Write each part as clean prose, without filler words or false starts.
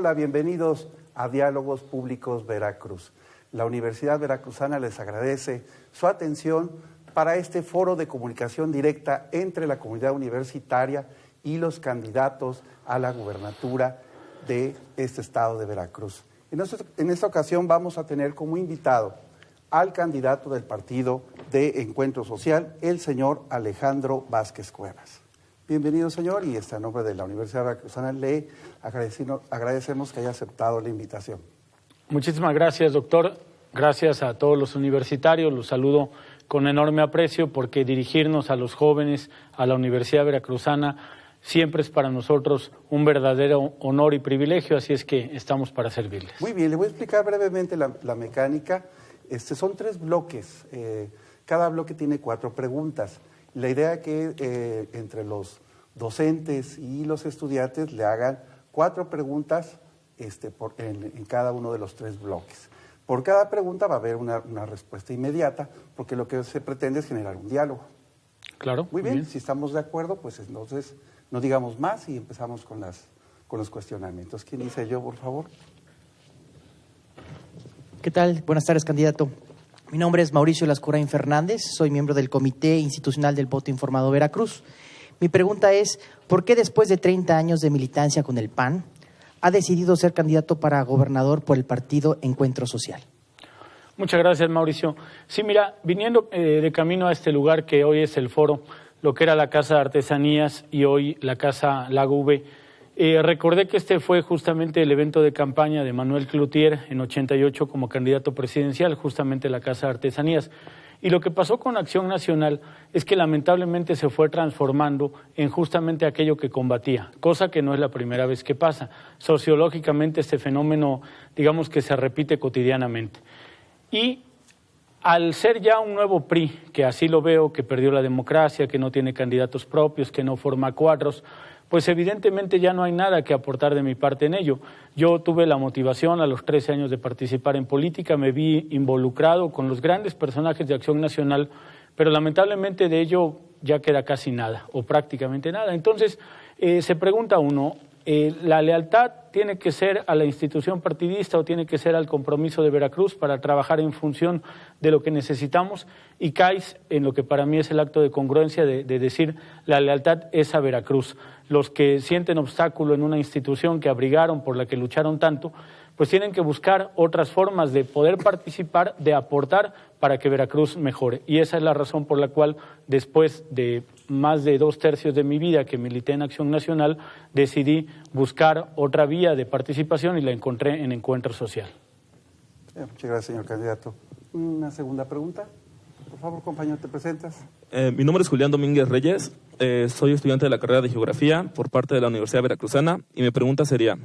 Hola, bienvenidos a Diálogos Públicos Veracruz. La Universidad Veracruzana les agradece su atención para este foro de comunicación directa entre la comunidad universitaria y los candidatos a la gubernatura de este estado de Veracruz. En esta ocasión vamos a tener como invitado al candidato del Partido de Encuentro Social, el señor Alejandro Vázquez Cuevas. Bienvenido, señor, y a nombre de la Universidad Veracruzana le agradecemos que haya aceptado la invitación. Muchísimas gracias, doctor. Gracias a todos los universitarios. Los saludo con enorme aprecio porque dirigirnos a los jóvenes, a la Universidad Veracruzana, siempre es para nosotros un verdadero honor y privilegio, así es que estamos para servirles. Muy bien, le voy a explicar brevemente la mecánica. Son 3 bloques. Cada bloque tiene 4 preguntas. La idea es que entre los docentes y los estudiantes le hagan 4 preguntas en cada uno de los 3 bloques. Por cada pregunta va a haber una respuesta inmediata, porque lo que se pretende es generar un diálogo. Claro. Muy bien, si estamos de acuerdo, pues entonces no digamos más y empezamos con los cuestionamientos. ¿Quién dice yo, por favor? ¿Qué tal? Buenas tardes, candidato. Mi nombre es Mauricio Lascurain Fernández, soy miembro del Comité Institucional del Voto Informado Veracruz. Mi pregunta es, ¿por qué después de 30 años de militancia con el PAN, ha decidido ser candidato para gobernador por el Partido Encuentro Social? Muchas gracias, Mauricio. Sí, mira, viniendo de camino a este lugar que hoy es el foro, lo que era la Casa de Artesanías y hoy la Casa Lago V, recordé que este fue justamente el evento de campaña de Manuel Cloutier en 88 como candidato presidencial, justamente la Casa de Artesanías. Y lo que pasó con Acción Nacional es que lamentablemente se fue transformando en justamente aquello que combatía, cosa que no es la primera vez que pasa. Sociológicamente este fenómeno, digamos que se repite cotidianamente. Y al ser ya un nuevo PRI, que así lo veo, que perdió la democracia, que no tiene candidatos propios, que no forma cuadros, pues evidentemente ya no hay nada que aportar de mi parte en ello. Yo tuve la motivación a los 13 años de participar en política, me vi involucrado con los grandes personajes de Acción Nacional, pero lamentablemente de ello ya queda casi nada, o prácticamente nada. Entonces, se pregunta uno, ¿la lealtad tiene que ser a la institución partidista o tiene que ser al compromiso de Veracruz para trabajar en función de lo que necesitamos? Y caes en lo que para mí es el acto de congruencia de decir la lealtad es a Veracruz. Los que sienten obstáculo en una institución que abrigaron, por la que lucharon tanto, pues tienen que buscar otras formas de poder participar, de aportar para que Veracruz mejore. Y esa es la razón por la cual, después de más de 2/3 de mi vida que milité en Acción Nacional, decidí buscar otra vía de participación y la encontré en Encuentro Social. Muchas gracias, señor candidato. Una segunda pregunta. Por favor, compañero, ¿te presentas? Mi nombre es Julián Domínguez Reyes, soy estudiante de la carrera de Geografía por parte de la Universidad Veracruzana y mi pregunta sería,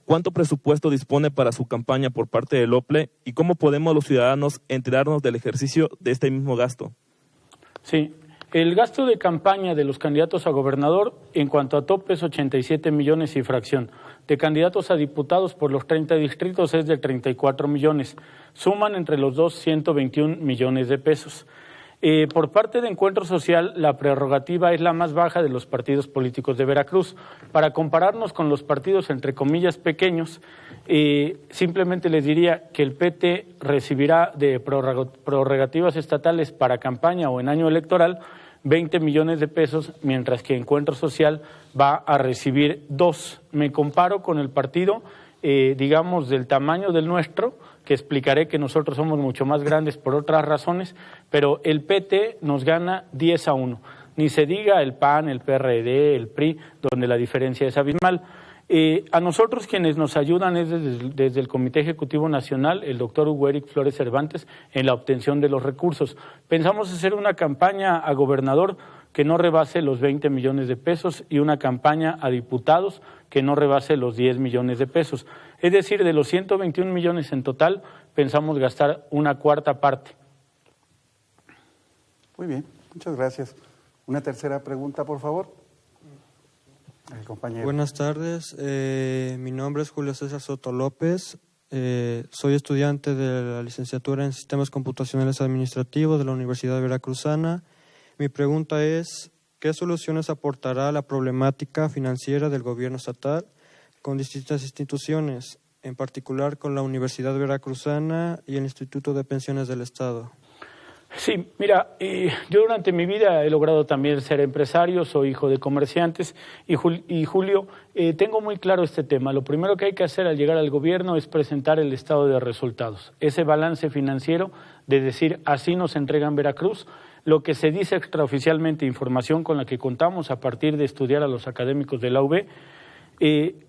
¿cuánto presupuesto dispone para su campaña por parte del OPLE y cómo podemos los ciudadanos enterarnos del ejercicio de este mismo gasto? Sí, el gasto de campaña de los candidatos a gobernador en cuanto a tope es 87 millones y fracción. De candidatos a diputados por los 30 distritos es de 34 millones. Suman entre los dos 121 millones de pesos. Por parte de Encuentro Social, la prerrogativa es la más baja de los partidos políticos de Veracruz. Para compararnos con los partidos, entre comillas, pequeños, simplemente les diría que el PT recibirá de prerrogativas estatales para campaña o en año electoral 20 millones de pesos, mientras que Encuentro Social va a recibir 2. Me comparo con el partido, digamos, del tamaño del nuestro, que explicaré que nosotros somos mucho más grandes por otras razones, pero el PT nos gana 10-1. Ni se diga el PAN, el PRD, el PRI, donde la diferencia es abismal. A nosotros quienes nos ayudan es desde el Comité Ejecutivo Nacional, el doctor Hugo Eric Flores Cervantes, en la obtención de los recursos. Pensamos hacer una campaña a gobernador que no rebase los 20 millones de pesos y una campaña a diputados que no rebase los 10 millones de pesos. Es decir, de los 121 millones en total, pensamos gastar una cuarta parte. Muy bien, muchas gracias. Una tercera pregunta, por favor. Compañero. Buenas tardes, mi nombre es Julio César Soto López, soy estudiante de la licenciatura en Sistemas Computacionales Administrativos de la Universidad Veracruzana. Mi pregunta es, ¿qué soluciones aportará a la problemática financiera del gobierno estatal con distintas instituciones, en particular con la Universidad Veracruzana y el Instituto de Pensiones del Estado. Sí, mira, yo durante mi vida he logrado también ser empresario, soy hijo de comerciantes y Julio, tengo muy claro este tema. Lo primero que hay que hacer al llegar al gobierno es presentar el estado de resultados, ese balance financiero de decir así nos entregan Veracruz, lo que se dice extraoficialmente, información con la que contamos a partir de estudiar a los académicos de la UB.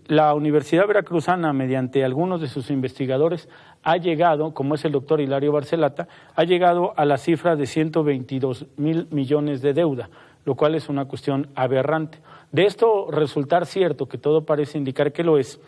La Universidad Veracruzana, mediante algunos de sus investigadores, ha llegado, como es el doctor Hilario Barcelata, ha llegado a la cifra de 122,000 millones de deuda, lo cual es una cuestión aberrante. De esto resultar cierto, que todo parece indicar que lo es,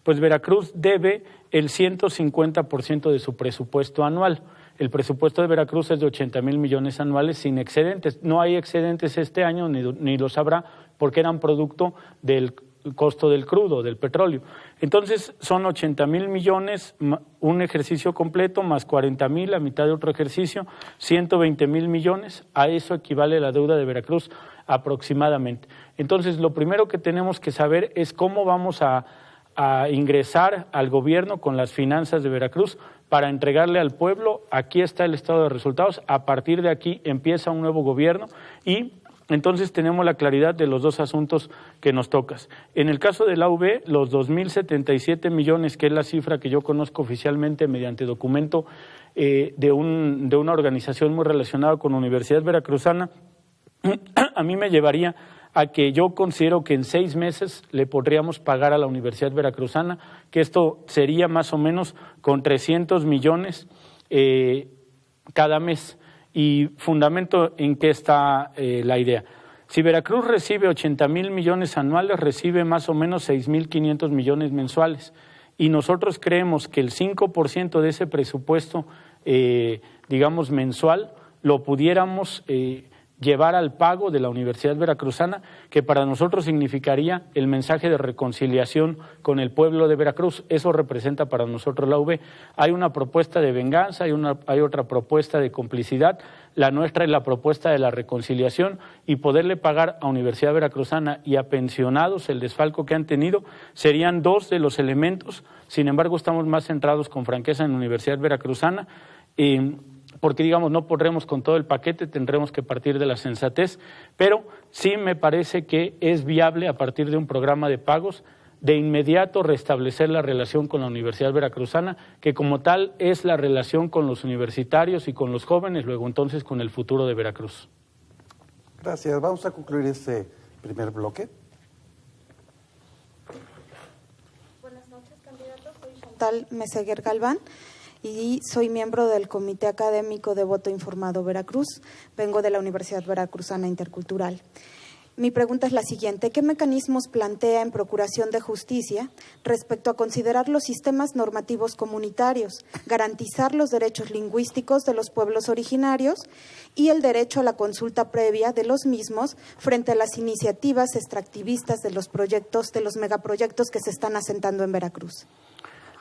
pues Veracruz debe el 150% de su presupuesto anual. El presupuesto de Veracruz es de 80,000 millones anuales sin excedentes. No hay excedentes este año, ni los habrá, porque eran producto del costo del crudo, del petróleo. Entonces son 80,000 millones, un ejercicio completo, más 40,000, la mitad de otro ejercicio, 120,000 millones, a eso equivale la deuda de Veracruz aproximadamente. Entonces lo primero que tenemos que saber es cómo vamos a ingresar al gobierno con las finanzas de Veracruz para entregarle al pueblo. Aquí está el estado de resultados, a partir de aquí empieza un nuevo gobierno y entonces tenemos la claridad de los dos asuntos que nos tocas. En el caso de la UB, los 2,077 millones, que es la cifra que yo conozco oficialmente mediante documento de una organización muy relacionada con la Universidad Veracruzana, a mí me llevaría a que yo considero que en 6 meses le podríamos pagar a la Universidad Veracruzana, que esto sería más o menos con 300 millones cada mes. Y fundamento en qué está la idea. Si Veracruz recibe 80,000 millones anuales, recibe más o menos 6,500 millones mensuales. Y nosotros creemos que el 5% de ese presupuesto, digamos mensual, lo pudiéramos llevar al pago de la Universidad Veracruzana, que para nosotros significaría el mensaje de reconciliación con el pueblo de Veracruz. Eso representa para nosotros la UB. Hay una propuesta de venganza, hay otra propuesta de complicidad. La nuestra es la propuesta de la reconciliación y poderle pagar a Universidad Veracruzana y a pensionados el desfalco que han tenido serían 2 de los elementos. Sin embargo, estamos más centrados con franqueza en la Universidad Veracruzana, porque digamos no podremos con todo el paquete, tendremos que partir de la sensatez, pero sí me parece que es viable a partir de un programa de pagos de inmediato restablecer la relación con la Universidad Veracruzana, que como tal es la relación con los universitarios y con los jóvenes, luego entonces con el futuro de Veracruz. Gracias. Vamos a concluir este primer bloque. Buenas noches, candidato. Soy Chantal Meseguer Galván y soy miembro del Comité Académico de Voto Informado Veracruz. Vengo de la Universidad Veracruzana Intercultural. Mi pregunta es la siguiente: ¿qué mecanismos plantea en Procuración de Justicia respecto a considerar los sistemas normativos comunitarios, garantizar los derechos lingüísticos de los pueblos originarios y el derecho a la consulta previa de los mismos frente a las iniciativas extractivistas de los proyectos, de los megaproyectos que se están asentando en Veracruz?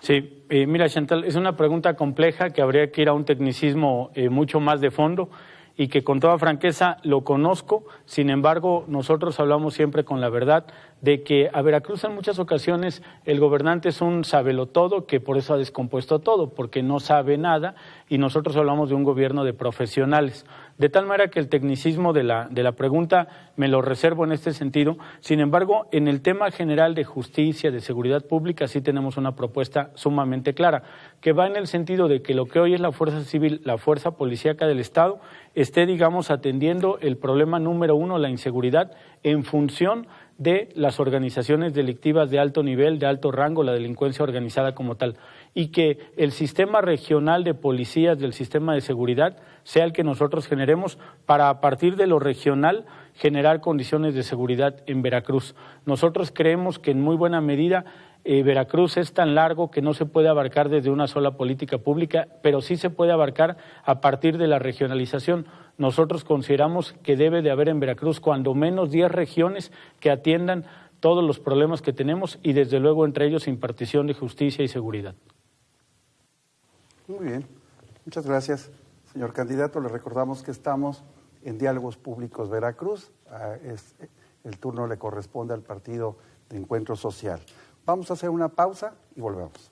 Sí, mira Chantal, es una pregunta compleja que habría que ir a un tecnicismo mucho más de fondo y que con toda franqueza lo conozco. Sin embargo, nosotros hablamos siempre con la verdad de que a Veracruz en muchas ocasiones el gobernante es un sabelotodo que por eso ha descompuesto todo, porque no sabe nada, y nosotros hablamos de un gobierno de profesionales. De tal manera que el tecnicismo de la pregunta me lo reservo en este sentido. Sin embargo, en el tema general de justicia, de seguridad pública, sí tenemos una propuesta sumamente clara, que va en el sentido de que lo que hoy es la fuerza civil, la fuerza policíaca del Estado, esté, digamos, atendiendo el problema número 1, la inseguridad, en función de las organizaciones delictivas de alto nivel, de alto rango, la delincuencia organizada como tal, y que el sistema regional de policías del sistema de seguridad sea el que nosotros generemos para, a partir de lo regional, generar condiciones de seguridad en Veracruz. Nosotros creemos que en muy buena medida Veracruz es tan largo que no se puede abarcar desde una sola política pública, pero sí se puede abarcar a partir de la regionalización. Nosotros consideramos que debe de haber en Veracruz cuando menos 10 regiones que atiendan todos los problemas que tenemos y desde luego entre ellos impartición de justicia y seguridad. Muy bien, muchas gracias, señor candidato. Le recordamos que estamos en Diálogos Públicos Veracruz. El turno le corresponde al Partido de Encuentro Social. Vamos a hacer una pausa y volvemos.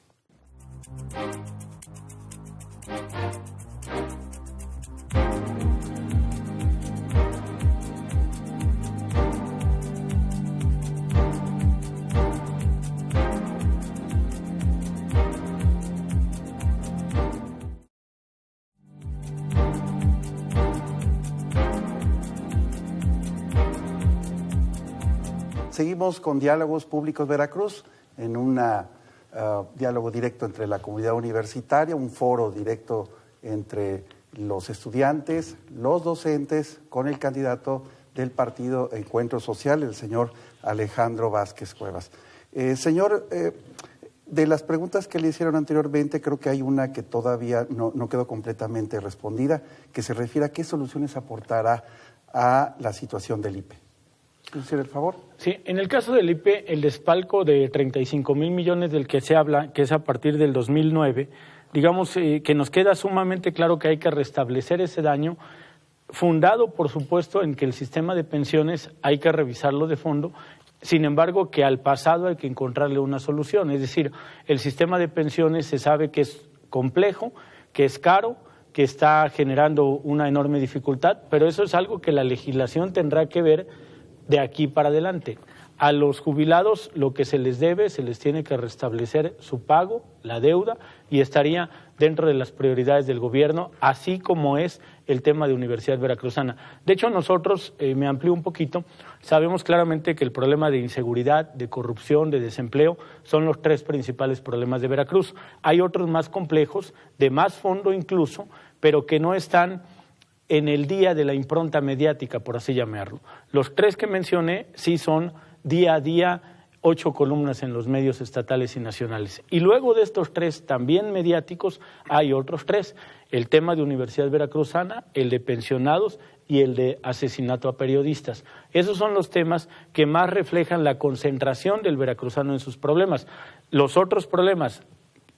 Seguimos con Diálogos Públicos Veracruz, en un diálogo directo entre la comunidad universitaria, un foro directo entre los estudiantes, los docentes, con el candidato del partido Encuentro Social, el señor Alejandro Vázquez Cuevas. Señor, de las preguntas que le hicieron anteriormente, creo que hay una que todavía no quedó completamente respondida, que se refiere a qué soluciones aportará a la situación del IPE. ¿Quiere el favor? Sí, en el caso del IPE, el despalco de 35,000 millones del que se habla, que es a partir del 2009, digamos que nos queda sumamente claro que hay que restablecer ese daño, fundado, por supuesto, en que el sistema de pensiones hay que revisarlo de fondo, sin embargo, que al pasado hay que encontrarle una solución. Es decir, el sistema de pensiones se sabe que es complejo, que es caro, que está generando una enorme dificultad, pero eso es algo que la legislación tendrá que ver de aquí para adelante. A los jubilados lo que se les debe, se les tiene que restablecer su pago, la deuda, y estaría dentro de las prioridades del gobierno, así como es el tema de Universidad Veracruzana. De hecho, nosotros, me amplío un poquito, sabemos claramente que el problema de inseguridad, de corrupción, de desempleo, son los 3 principales problemas de Veracruz. Hay otros más complejos, de más fondo incluso, pero que no están en el día de la impronta mediática, por así llamarlo. Los 3 que mencioné sí son día a día 8 columnas en los medios estatales y nacionales. Y luego de estos 3 también mediáticos hay otros 3, el tema de Universidad Veracruzana, el de pensionados y el de asesinato a periodistas. Esos son los temas que más reflejan la concentración del veracruzano en sus problemas. Los otros problemas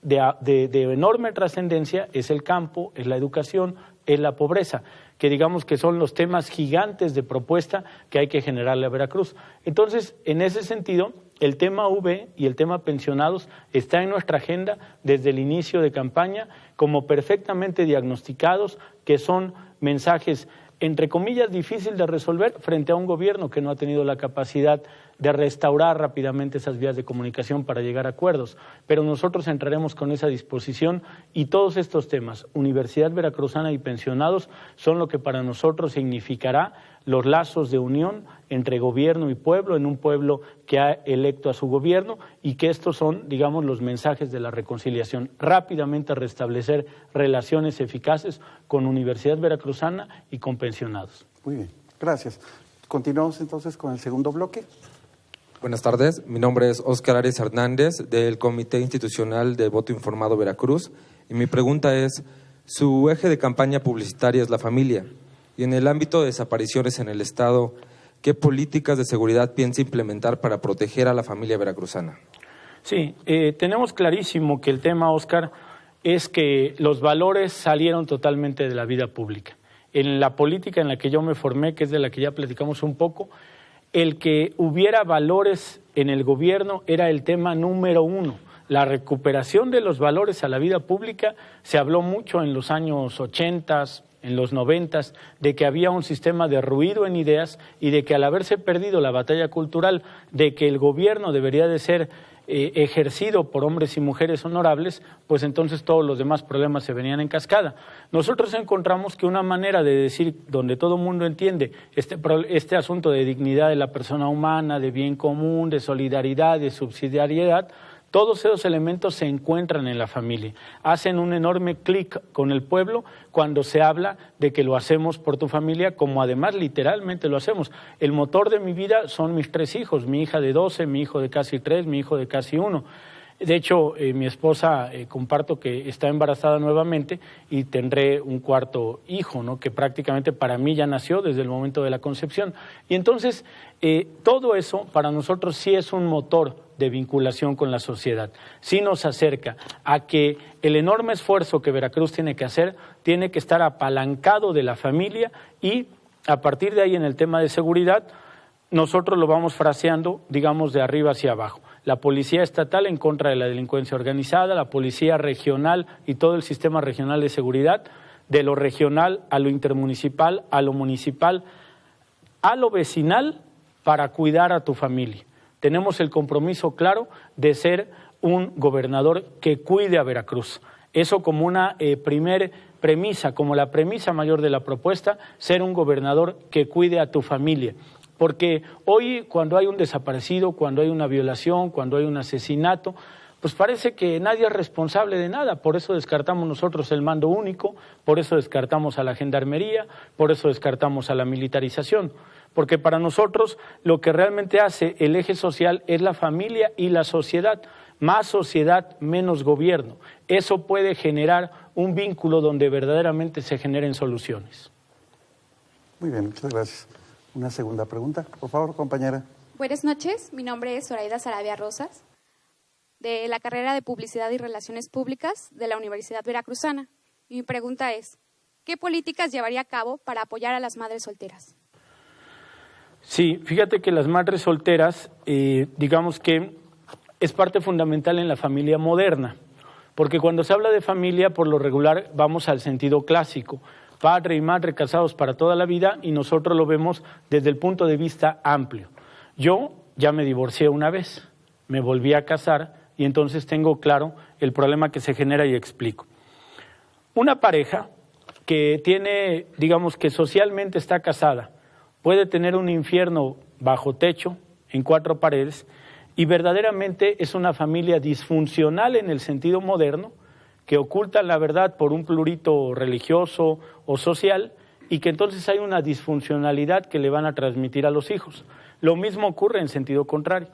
de enorme trascendencia es el campo, es la educación, es la pobreza, que digamos que son los temas gigantes de propuesta que hay que generarle a Veracruz. Entonces, en ese sentido, el tema V y el tema pensionados está en nuestra agenda desde el inicio de campaña como perfectamente diagnosticados, que son mensajes, entre comillas, difícil de resolver frente a un gobierno que no ha tenido la capacidad de restaurar rápidamente esas vías de comunicación para llegar a acuerdos. Pero nosotros entraremos con esa disposición y todos estos temas, Universidad Veracruzana y pensionados, son lo que para nosotros significará los lazos de unión entre gobierno y pueblo, en un pueblo que ha electo a su gobierno, y que estos son, digamos, los mensajes de la reconciliación. Rápidamente restablecer relaciones eficaces con Universidad Veracruzana y con pensionados. Muy bien, gracias. Continuamos entonces con el segundo bloque. Buenas tardes, mi nombre es Óscar Arias Hernández, del Comité Institucional de Voto Informado Veracruz, y mi pregunta es, su eje de campaña publicitaria es la familia, y en el ámbito de desapariciones en el Estado, ¿qué políticas de seguridad piensa implementar para proteger a la familia veracruzana? Sí, tenemos clarísimo que el tema, Óscar, es que los valores salieron totalmente de la vida pública. En la política en la que yo me formé, que es de la que ya platicamos un poco, el que hubiera valores en el gobierno era el tema número 1. La recuperación de los valores a la vida pública se habló mucho en los años 80, en los 90, de que había un sistema de ruido en ideas y de que al haberse perdido la batalla cultural de que el gobierno debería de ser ejercido por hombres y mujeres honorables, pues entonces todos los demás problemas se venían en cascada. Nosotros encontramos que una manera de decir, donde todo el mundo entiende este asunto de dignidad de la persona humana, de bien común, de solidaridad, de subsidiariedad, todos esos elementos se encuentran en la familia. Hacen un enorme clic con el pueblo cuando se habla de que lo hacemos por tu familia, como además literalmente lo hacemos. El motor de mi vida son mis 3 hijos, mi hija de 12, mi hijo de casi 3, mi hijo de casi 1. De hecho, mi esposa, comparto que está embarazada nuevamente y tendré un 4 hijo, ¿no? Que prácticamente para mí ya nació desde el momento de la concepción. Y entonces, todo eso para nosotros sí es un motor de vinculación con la sociedad. Sí nos acerca a que el enorme esfuerzo que Veracruz tiene que hacer tiene que estar apalancado de la familia, y a partir de ahí en el tema de seguridad nosotros lo vamos fraseando, digamos, de arriba hacia abajo. la policía estatal en contra de la delincuencia organizada, la policía regional y todo el sistema regional de seguridad, de lo regional a lo intermunicipal, a lo municipal, a lo vecinal, para cuidar a tu familia. Tenemos el compromiso claro de ser un gobernador que cuide a Veracruz. Eso como una primer premisa, como la premisa mayor de la propuesta, ser un gobernador que cuide a tu familia. Porque hoy, cuando hay un desaparecido, cuando hay una violación, cuando hay un asesinato, pues parece que nadie es responsable de nada. Por eso descartamos nosotros el mando único, por eso descartamos a la gendarmería, por eso descartamos a la militarización. Porque para nosotros lo que realmente hace el eje social es la familia y la sociedad. Más sociedad, menos gobierno. Eso puede generar un vínculo donde verdaderamente se generen soluciones. Muy bien, muchas gracias. Una segunda pregunta, por favor, compañera. Buenas noches, mi nombre es Zoraida Sarabia Rosas, de la carrera de Publicidad y Relaciones Públicas de la Universidad Veracruzana. Y mi pregunta es, ¿qué políticas llevaría a cabo para apoyar a las madres solteras? Sí, fíjate que las madres solteras, digamos que es parte fundamental en la familia moderna, porque cuando se habla de familia, por lo regular vamos al sentido clásico, padre y madre casados para toda la vida, y nosotros lo vemos desde el punto de vista amplio. Yo ya me divorcié una vez, me volví a casar y entonces tengo claro el problema que se genera y explico. Una pareja que tiene, digamos que socialmente está casada, puede tener un infierno bajo techo, en 4 paredes, y verdaderamente es una familia disfuncional en el sentido moderno, que ocultan la verdad por un plurito religioso o social, y que entonces hay una disfuncionalidad que le van a transmitir a los hijos. Lo mismo ocurre en sentido contrario.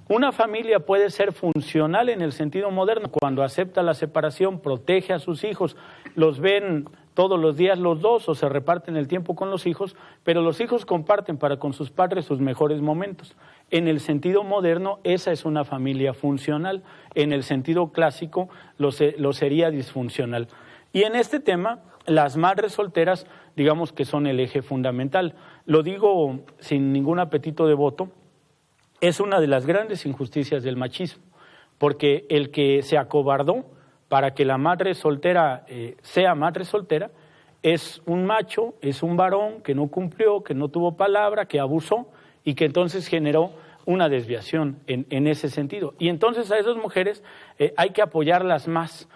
Una familia puede ser funcional en el sentido moderno cuando acepta la separación, protege a sus hijos, los ven todos los días los dos o se reparten el tiempo con los hijos, pero los hijos comparten para con sus padres sus mejores momentos. En el sentido moderno, esa es una familia funcional. En el sentido clásico, lo sería disfuncional. Y en este tema, las madres solteras, digamos que son el eje fundamental. Lo digo sin ningún apetito de voto, es una de las grandes injusticias del machismo, porque el que se acobardó para que la madre soltera sea madre soltera es un macho, es un varón que no cumplió, que no tuvo palabra, que abusó y que entonces generó una desviación en ese sentido. Y entonces a esas mujeres hay que apoyarlas más,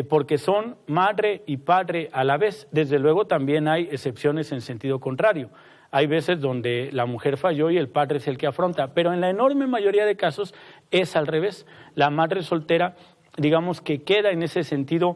porque son madre y padre a la vez. Desde luego también hay excepciones en sentido contrario. Hay veces donde la mujer falló y el padre es el que afronta, pero en la enorme mayoría de casos es al revés. La madre soltera, digamos que queda en ese sentido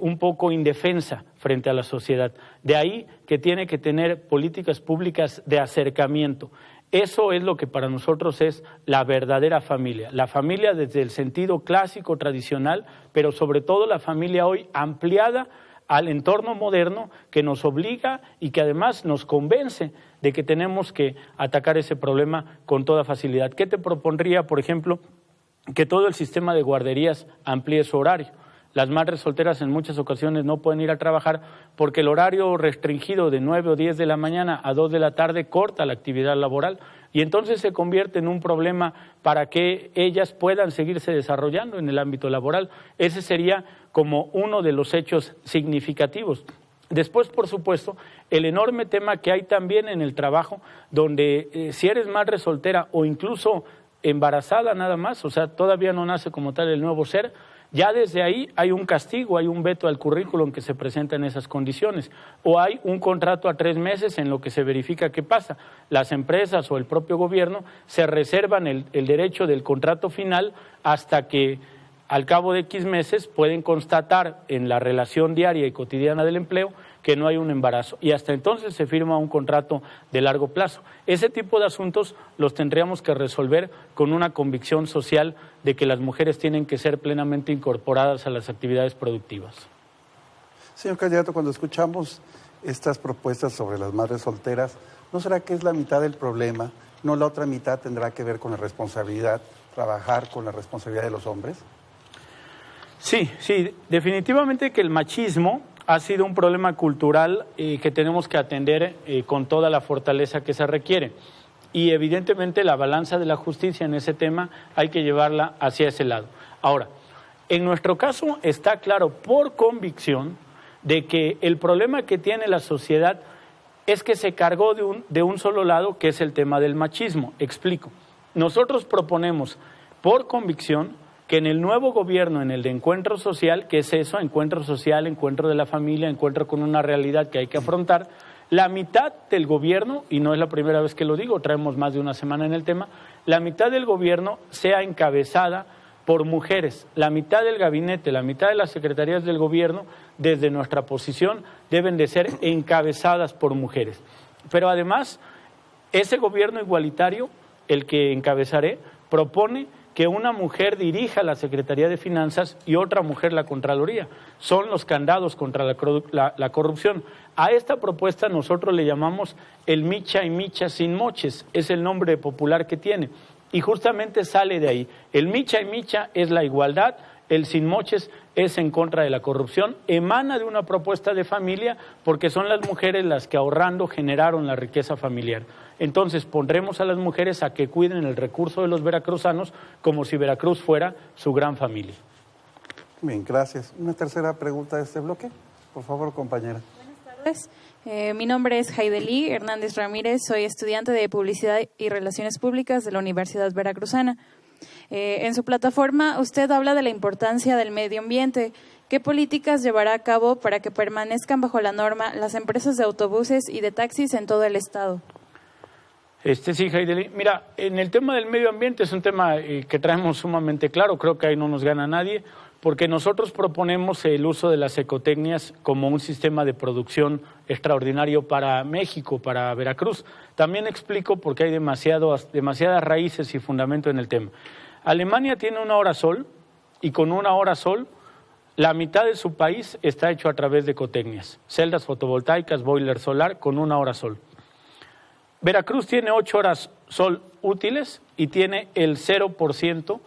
un poco indefensa frente a la sociedad. De ahí que tiene que tener políticas públicas de acercamiento. Eso es lo que para nosotros es la verdadera familia. La familia desde el sentido clásico, tradicional, pero sobre todo la familia hoy ampliada al entorno moderno que nos obliga y que además nos convence de que tenemos que atacar ese problema con toda facilidad. ¿Qué te propondría, por ejemplo, que todo el sistema de guarderías amplíe su horario? Las madres solteras en muchas ocasiones no pueden ir a trabajar porque el horario restringido de 9 o 10 de la mañana a 2 de la tarde corta la actividad laboral y entonces se convierte en un problema para que ellas puedan seguirse desarrollando en el ámbito laboral. Ese sería como uno de los hechos significativos. Después, por supuesto, el enorme tema que hay también en el trabajo, donde si eres madre soltera o incluso embarazada nada más, o sea, todavía no nace como tal el nuevo ser, ya desde ahí hay un castigo, hay un veto al currículum que se presenta en esas condiciones, o hay un contrato a 3 meses en lo que se verifica qué pasa. Las empresas o el propio gobierno se reservan el derecho del contrato final hasta que al cabo de X meses pueden constatar en la relación diaria y cotidiana del empleo que no hay un embarazo y hasta entonces se firma un contrato de largo plazo. Ese tipo de asuntos los tendríamos que resolver con una convicción social de que las mujeres tienen que ser plenamente incorporadas a las actividades productivas. Señor candidato, cuando escuchamos estas propuestas sobre las madres solteras, ¿no será que es la mitad del problema? ¿No la otra mitad tendrá que ver con la responsabilidad, trabajar con la responsabilidad de los hombres? Sí, definitivamente que el machismo ha sido un problema cultural que tenemos que atender con toda la fortaleza que se requiere. y evidentemente la balanza de la justicia en ese tema hay que llevarla hacia ese lado. Ahora, en nuestro caso está claro por convicción de que el problema que tiene la sociedad es que se cargó de un solo lado, que es el tema del machismo. Explico. Nosotros proponemos por convicción que en el nuevo gobierno, en el de encuentro social, que es eso, encuentro social, encuentro de la familia, encuentro con una realidad que hay que afrontar, la mitad del gobierno, y no es la primera vez que lo digo, traemos más de una semana en el tema, la mitad del gobierno sea encabezada por mujeres. La mitad del gabinete, la mitad de las secretarías del gobierno, desde nuestra posición, deben de ser encabezadas por mujeres. Pero además, ese gobierno igualitario, el que encabezaré, propone que una mujer dirija la Secretaría de Finanzas y otra mujer la Contraloría. Son los candados contra la corrupción. A esta propuesta nosotros le llamamos el Micha y Micha sin moches, es el nombre popular que tiene. Y justamente sale de ahí. El Micha y Micha es la igualdad, el sin moches es en contra de la corrupción, emana de una propuesta de familia porque son las mujeres las que ahorrando generaron la riqueza familiar. Entonces pondremos a las mujeres a que cuiden el recurso de los veracruzanos como si Veracruz fuera su gran familia. Bien, gracias. Una tercera pregunta de este bloque. Por favor, compañera. Buenas tardes. Mi nombre es Haideli Hernández Ramírez, soy estudiante de Publicidad y Relaciones Públicas de la Universidad Veracruzana. En su plataforma usted habla de la importancia del medio ambiente. ¿Qué políticas llevará a cabo para que permanezcan bajo la norma las empresas de autobuses y de taxis en todo el estado? Sí, Haideli. Mira, en el tema del medio ambiente es un tema que traemos sumamente claro, creo que ahí no nos gana nadie, porque nosotros proponemos el uso de las ecotecnias como un sistema de producción extraordinario para México, para Veracruz. También explico por qué hay demasiadas raíces y fundamento en el tema. Alemania tiene una hora sol y con una hora sol la mitad de su país está hecho a través de ecotecnias, celdas fotovoltaicas, boiler solar con una hora sol. Veracruz tiene 8 horas sol útiles y tiene el 0%,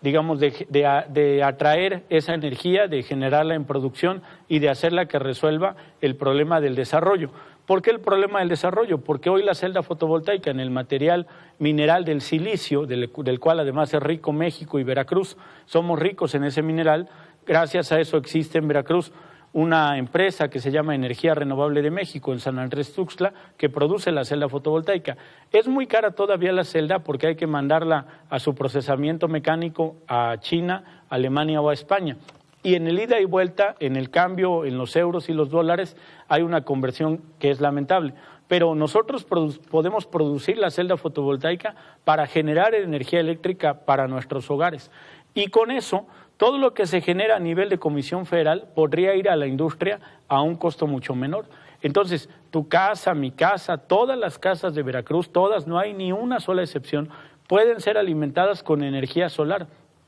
digamos, de atraer esa energía, de generarla en producción y de hacerla que resuelva el problema del desarrollo. ¿Por qué el problema del desarrollo? Porque hoy la celda fotovoltaica en el material mineral del silicio, del cual además es rico México y Veracruz, somos ricos en ese mineral, gracias a eso existe en Veracruz una empresa que se llama Energía Renovable de México en San Andrés Tuxtla que produce la celda fotovoltaica. Es muy cara todavía la celda porque hay que mandarla a su procesamiento mecánico a China, Alemania o a España. Y en el ida y vuelta, en el cambio, en los euros y los dólares, hay una conversión que es lamentable. Pero nosotros podemos producir la celda fotovoltaica para generar energía eléctrica para nuestros hogares. Y con eso, todo lo que se genera a nivel de Comisión Federal podría ir a la industria a un costo mucho menor. Entonces, tu casa, mi casa, todas las casas de Veracruz, todas, no hay ni una sola excepción, pueden ser alimentadas con energía solar.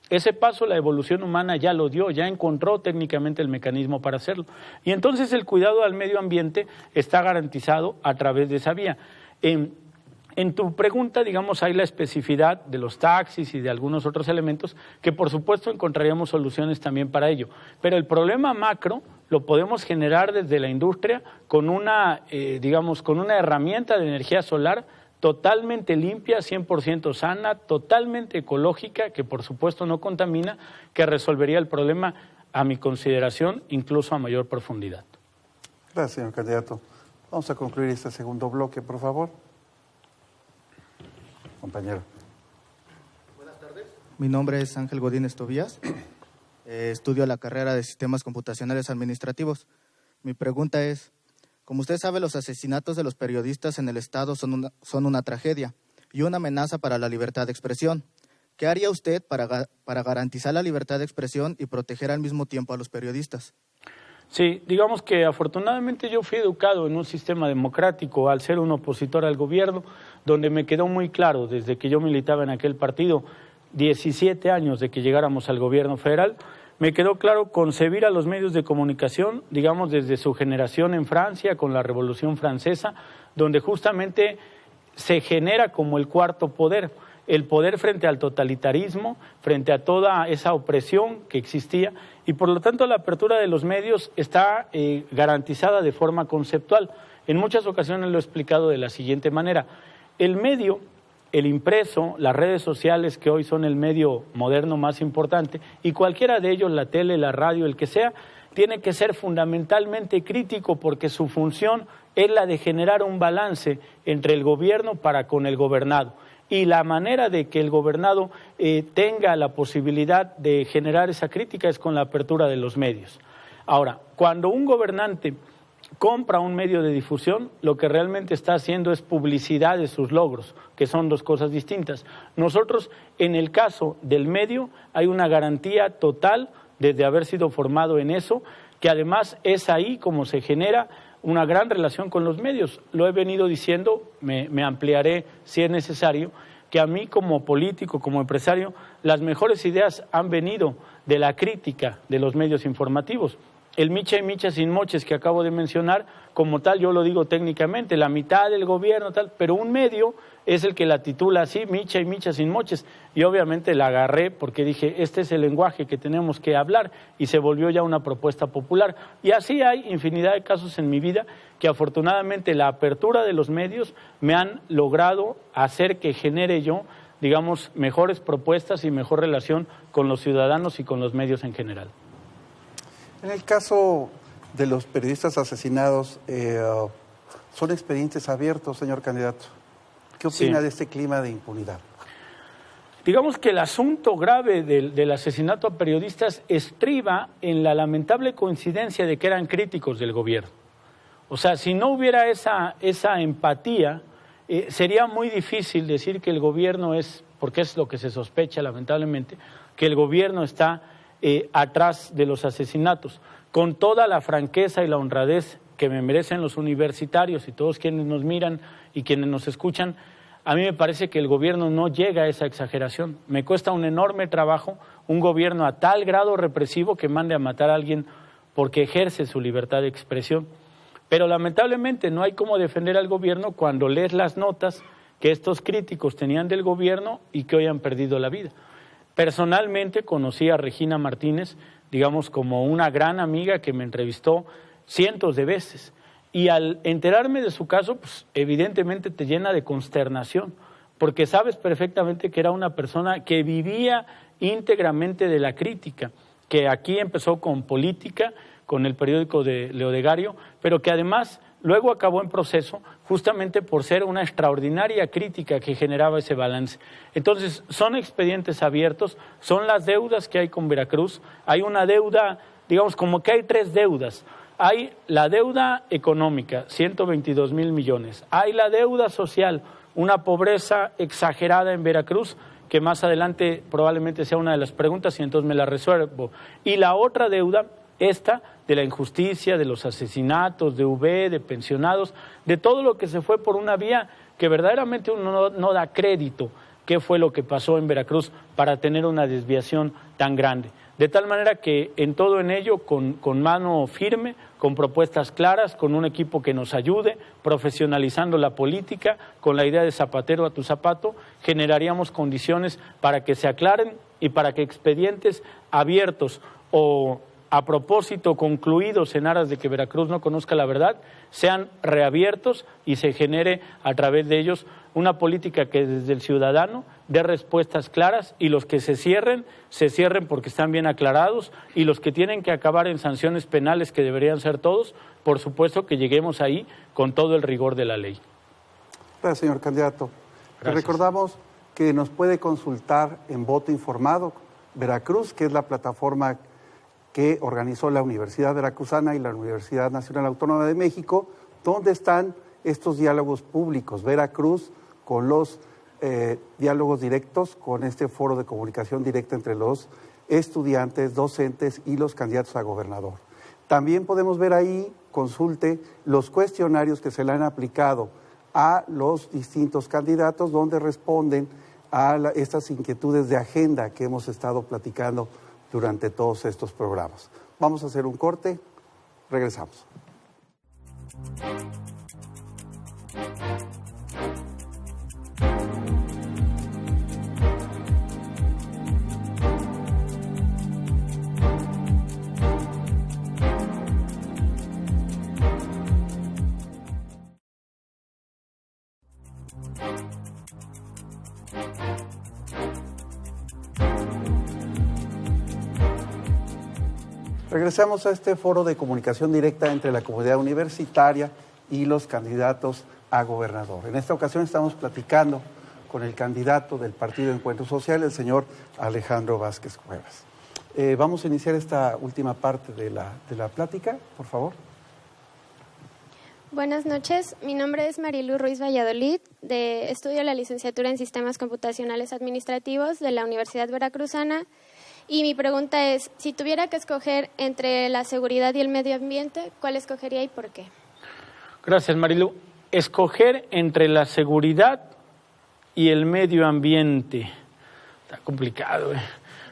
Ese paso la evolución humana ya lo dio, ya encontró técnicamente el mecanismo para hacerlo. Y entonces el cuidado al medio ambiente está garantizado a través de esa vía. En tu pregunta, digamos, hay la especificidad de los taxis y de algunos otros elementos que, por supuesto, encontraríamos soluciones también para ello. Pero el problema macro lo podemos generar desde la industria con una herramienta de energía solar totalmente limpia, 100% sana, totalmente ecológica, que por supuesto no contamina, que resolvería el problema, a mi consideración, incluso a mayor profundidad. Gracias, señor candidato. Vamos a concluir este segundo bloque, por favor. Compañero. Buenas tardes. Mi nombre es Ángel Godínez Tobías. Estudio la carrera de Sistemas Computacionales Administrativos. Mi pregunta es, como usted sabe, los asesinatos de los periodistas en el Estado son una tragedia y una amenaza para la libertad de expresión. ¿Qué haría usted para garantizar la libertad de expresión y proteger al mismo tiempo a los periodistas? Sí, digamos que afortunadamente yo fui educado en un sistema democrático al ser un opositor al gobierno, donde me quedó muy claro desde que yo militaba en aquel partido, 17 años de que llegáramos al gobierno federal, me quedó claro concebir a los medios de comunicación, digamos desde su generación en Francia con la Revolución Francesa, donde justamente se genera como el cuarto poder, el poder frente al totalitarismo, frente a toda esa opresión que existía, y por lo tanto la apertura de los medios está garantizada de forma conceptual. En muchas ocasiones lo he explicado de la siguiente manera. El medio el impreso, las redes sociales, que hoy son el medio moderno más importante, y cualquiera de ellos, la tele, la radio, el que sea, tiene que ser fundamentalmente crítico, porque su función es la de generar un balance entre el gobierno para con el gobernado. Y la manera de que el gobernado tenga la posibilidad de generar esa crítica es con la apertura de los medios. Ahora, cuando un gobernante compra un medio de difusión, lo que realmente está haciendo es publicidad de sus logros, que son dos cosas distintas. Nosotros, en el caso del medio, hay una garantía total desde haber sido formado en eso, que además es ahí como se genera una gran relación con los medios. Lo he venido diciendo, me ampliaré si es necesario, que a mí como político, como empresario, las mejores ideas han venido de la crítica de los medios informativos. El micha y micha sin moches que acabo de mencionar, como tal, yo lo digo técnicamente, la mitad del gobierno, tal, pero un medio es el que la titula así, micha y micha sin moches. Y obviamente la agarré porque dije, este es el lenguaje que tenemos que hablar, y se volvió ya una propuesta popular. Y así hay infinidad de casos en mi vida que afortunadamente la apertura de los medios me han logrado hacer que genere yo, digamos, mejores propuestas y mejor relación con los ciudadanos y con los medios en general. En el caso de los periodistas asesinados, son expedientes abiertos, señor candidato. ¿Qué opina de este clima de impunidad? Digamos que el asunto grave del asesinato a periodistas estriba en la lamentable coincidencia de que eran críticos del gobierno. O sea, si no hubiera esa empatía, sería muy difícil decir que el gobierno es, porque es lo que se sospecha lamentablemente, que el gobierno está atrás de los asesinatos. Con toda la franqueza y la honradez que me merecen los universitarios y todos quienes nos miran y quienes nos escuchan, a mí me parece que el gobierno no llega a esa exageración. Me cuesta un enorme trabajo un gobierno a tal grado represivo que mande a matar a alguien porque ejerce su libertad de expresión. Pero lamentablemente no hay cómo defender al gobierno cuando lees las notas que estos críticos tenían del gobierno y que hoy han perdido la vida. Personalmente conocí a Regina Martínez, digamos, como una gran amiga que me entrevistó cientos de veces. Y al enterarme de su caso, pues evidentemente te llena de consternación, porque sabes perfectamente que era una persona que vivía íntegramente de la crítica, que aquí empezó con política, con el periódico de Leodegario, pero que además luego acabó en proceso justamente por ser una extraordinaria crítica que generaba ese balance. Entonces, son expedientes abiertos, son las deudas que hay con Veracruz. Hay una deuda, digamos, como que hay tres deudas. Hay la deuda económica, 122,000 millones. Hay la deuda social, una pobreza exagerada en Veracruz, que más adelante probablemente sea una de las preguntas y entonces me la resuelvo. Y la otra deuda, esta de la injusticia, de los asesinatos, de UV, de pensionados, de todo lo que se fue por una vía que verdaderamente uno no da crédito qué fue lo que pasó en Veracruz para tener una desviación tan grande. De tal manera que en todo en ello, con mano firme, con propuestas claras, con un equipo que nos ayude, profesionalizando la política, con la idea de zapatero a tu zapato, generaríamos condiciones para que se aclaren y para que expedientes abiertos o a propósito concluidos en aras de que Veracruz no conozca la verdad, sean reabiertos y se genere a través de ellos una política que desde el ciudadano dé respuestas claras, y los que se cierren porque están bien aclarados, y los que tienen que acabar en sanciones penales, que deberían ser todos, por supuesto que lleguemos ahí con todo el rigor de la ley. Gracias, señor candidato. Le recordamos que nos puede consultar en Voto Informado Veracruz, que es la plataforma que organizó la Universidad Veracruzana y la Universidad Nacional Autónoma de México, donde están estos diálogos públicos. Veracruz, con los diálogos directos, con este foro de comunicación directa entre los estudiantes, docentes y los candidatos a gobernador. También podemos ver ahí, consulte los cuestionarios que se le han aplicado a los distintos candidatos, donde responden a estas inquietudes de agenda que hemos estado platicando durante todos estos programas. Vamos a hacer un corte, regresamos. Regresamos a este foro de comunicación directa entre la comunidad universitaria y los candidatos a gobernador. En esta ocasión estamos platicando con el candidato del Partido Encuentro Social, el señor Alejandro Vázquez Cuevas. Vamos a iniciar esta última parte de la plática, por favor. Buenas noches, mi nombre es Marilu Ruiz Valladolid, estudio la licenciatura en Sistemas Computacionales Administrativos de la Universidad Veracruzana, y mi pregunta es, si tuviera que escoger entre la seguridad y el medio ambiente, ¿cuál escogería y por qué? Gracias, Marilu. Escoger entre la seguridad y el medio ambiente. Está complicado,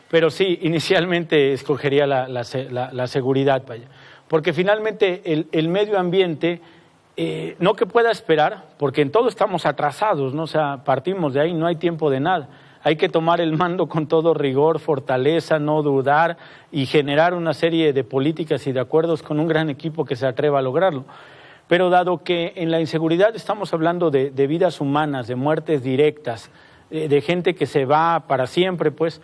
pero sí, inicialmente escogería la seguridad, vaya. Porque finalmente el medio ambiente, no que pueda esperar, porque en todo estamos atrasados, ¿no? O sea, partimos de ahí, no hay tiempo de nada. Hay que tomar el mando con todo rigor, fortaleza, no dudar y generar una serie de políticas y de acuerdos con un gran equipo que se atreva a lograrlo. Pero dado que en la inseguridad estamos hablando de vidas humanas, de muertes directas, de gente que se va para siempre, pues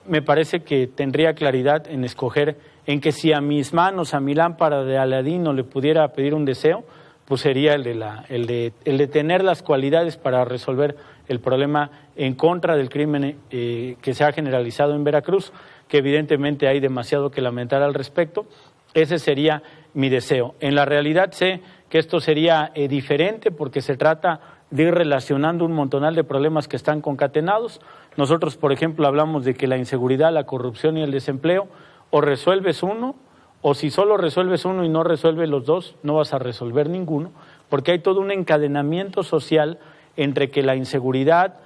me parece que tendría claridad en escoger en que si a mis manos, a mi lámpara de Aladino le pudiera pedir un deseo, pues sería el de tener las cualidades para resolver el problema en contra del crimen que se ha generalizado en Veracruz, que evidentemente hay demasiado que lamentar al respecto. Ese sería mi deseo. En la realidad sé que esto sería diferente porque se trata de ir relacionando un montonal de problemas que están concatenados. Nosotros, por ejemplo, hablamos de que la inseguridad, la corrupción y el desempleo, o resuelves uno, o si solo resuelves uno y no resuelves los dos, no vas a resolver ninguno, porque hay todo un encadenamiento social entre que la inseguridad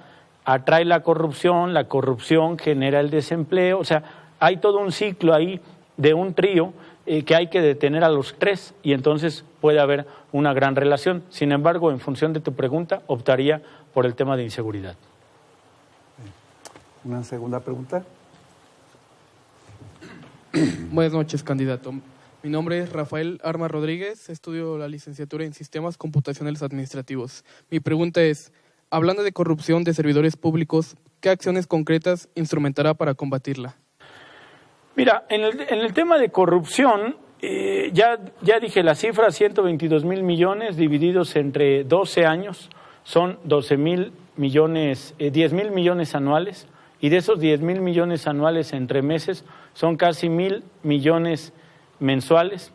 atrae la corrupción genera el desempleo, o sea, hay todo un ciclo ahí de un trío que hay que detener a los tres y entonces puede haber una gran relación. Sin embargo, en función de tu pregunta, optaría por el tema de inseguridad. Una segunda pregunta. Buenas noches, candidato. Mi nombre es Rafael Arma Rodríguez, estudio la licenciatura en Sistemas Computacionales Administrativos. Mi pregunta es, hablando de corrupción de servidores públicos, ¿qué acciones concretas instrumentará para combatirla? Mira, en el tema de corrupción, ya dije la cifra, 122,000 millones divididos entre 12 años, son 12,000 millones, 10,000 millones anuales, y de esos 10,000 millones anuales entre meses son casi 1,000 millones mensuales,